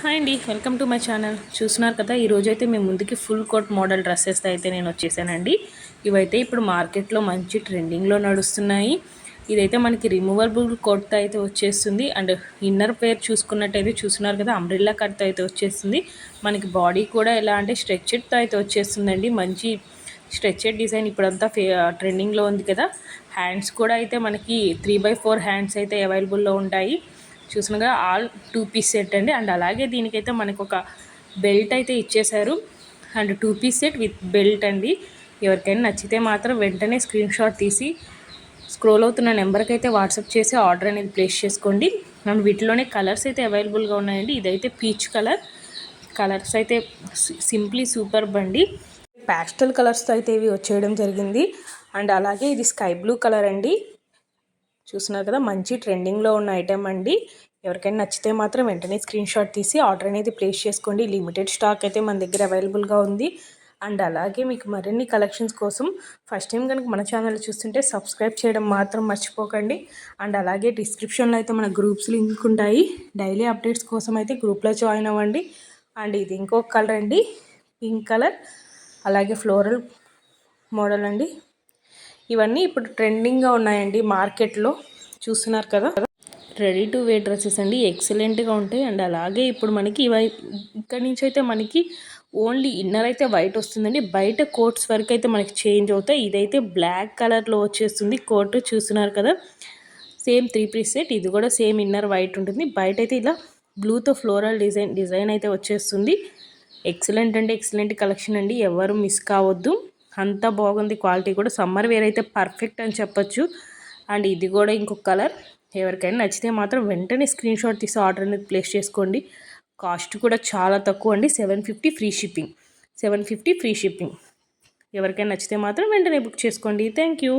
Hi అండి, welcome to my channel. చూస్తున్నారు కదా, ఈరోజు అయితే మేము ముందుకి ఫుల్ కోట్ మోడల్ డ్రెస్సెస్ అయితే నేను వచ్చేసానండి. ఇవైతే ఇప్పుడు మార్కెట్లో మంచి ట్రెండింగ్లో నడుస్తున్నాయి. ఇదైతే మనకి రిమూవబుల్ కోట్ అయితే వచ్చేస్తుంది. అండ్ ఇన్నర్ పేర్ చూసుకున్నట్టయితే చూస్తున్నారు కదా, అంబ్రిల్లా కట్ అయితే వచ్చేస్తుంది. మనకి బాడీ కూడా ఎలా అంటే స్ట్రెచ్చెడ్తో అయితే వచ్చేస్తుందండి. మంచి స్ట్రెచ్చెడ్ డిజైన్ ఇప్పుడంతా ట్రెండింగ్లో ఉంది కదా. హ్యాండ్స్ కూడా అయితే మనకి 3/4 హ్యాండ్స్ అయితే అవైలబుల్లో ఉంటాయి. చూసినగా ఆల్ 2 పీస్ సెట్ అండి. అండ్ అలాగే దీనికైతే మనకు ఒక బెల్ట్ అయితే ఇచ్చేశారు. And 2 piece set with belt అండి. ఎవరికైనా నచ్చితే మాత్రం వెంటనే స్క్రీన్ షాట్ తీసి స్క్రోల్ అవుతున్న నెంబర్కి అయితే వాట్సాప్ చేసి ఆర్డర్ అనేది ప్లేస్ చేసుకోండి. అండ్ వీటిలోనే కలర్స్ అయితే అవైలబుల్గా ఉన్నాయండి. ఇదైతే పీచ్ కలర్స్ అయితే సింప్లీ సూపర్ బండి. ప్యాస్టల్ కలర్స్తో అయితే ఇవి వచ్చేయడం జరిగింది. అండ్ అలాగే ఇది స్కై బ్లూ కలర్ అండి. చూస్తున్నారు కదా, మంచి ట్రెండింగ్లో ఉన్న ఐటెం అండి. ఎవరికైనా నచ్చితే మాత్రం వెంటనే స్క్రీన్ షాట్ తీసి ఆర్డర్ అనేది ప్లేస్ చేసుకోండి. లిమిటెడ్ స్టాక్ అయితే మన దగ్గర అవైలబుల్గా ఉంది. అండ్ అలాగే మీకు మరిన్ని కలెక్షన్స్ కోసం ఫస్ట్ టైం కనుక మన ఛానల్ చూస్తుంటే సబ్స్క్రైబ్ చేయడం మాత్రం మర్చిపోకండి. అండ్ అలాగే డిస్క్రిప్షన్లో అయితే మన గ్రూప్స్ లింక్ ఉంటాయి. డైలీ అప్డేట్స్ కోసం అయితే గ్రూప్లో జాయిన్ అవ్వండి. అండ్ ఇది ఇంకొక కలర్ అండి, పింక్ కలర్, అలాగే ఫ్లోరల్ మోడల్ అండి. ఇవన్నీ ఇప్పుడు ట్రెండింగ్గా ఉన్నాయండి మార్కెట్లో. చూస్తున్నారు కదా, రెడీ టు వేర్ డ్రెస్సెస్ అండి. ఎక్సలెంట్గా ఉంటాయి. అండ్ అలాగే ఇప్పుడు మనకి ఇక్కడి నుంచి అయితే మనకి ఓన్లీ ఇన్నర్ అయితే వైట్ వస్తుందండి. బయట కోట్స్ వరకు అయితే మనకి చేంజ్ అవుతాయి. ఇదైతే బ్లాక్ కలర్లో వచ్చేస్తుంది కోట్. చూస్తున్నారు కదా, సేమ్ 3 పీస్ సెట్. ఇది కూడా సేమ్ ఇన్నర్ వైట్ ఉంటుంది. బయట అయితే ఇలా బ్లూతో ఫ్లోరల్ డిజైన్ అయితే వచ్చేస్తుంది. ఎక్సలెంట్ అంటే ఎక్సలెంట్ కలెక్షన్ అండి. ఎవరు మిస్ కావద్దు. అంతా బాగుంది. క్వాలిటీ కూడా సమ్మర్ వేర్ అయితే పర్ఫెక్ట్ అని చెప్పొచ్చు. అండ్ ఇది కూడా ఇంకొక కలర్. ఎవరికైనా నచ్చితే మాత్రం వెంటనే స్క్రీన్ షాట్ తీసి ఆర్డర్ అనేది ప్లేస్ చేసుకోండి. కాస్ట్ కూడా చాలా తక్కువ అండి. 750 ఫ్రీ షిప్పింగ్. 750 free shipping. ఎవరికైనా నచ్చితే మాత్రం వెంటనే బుక్ చేసుకోండి. Thank you.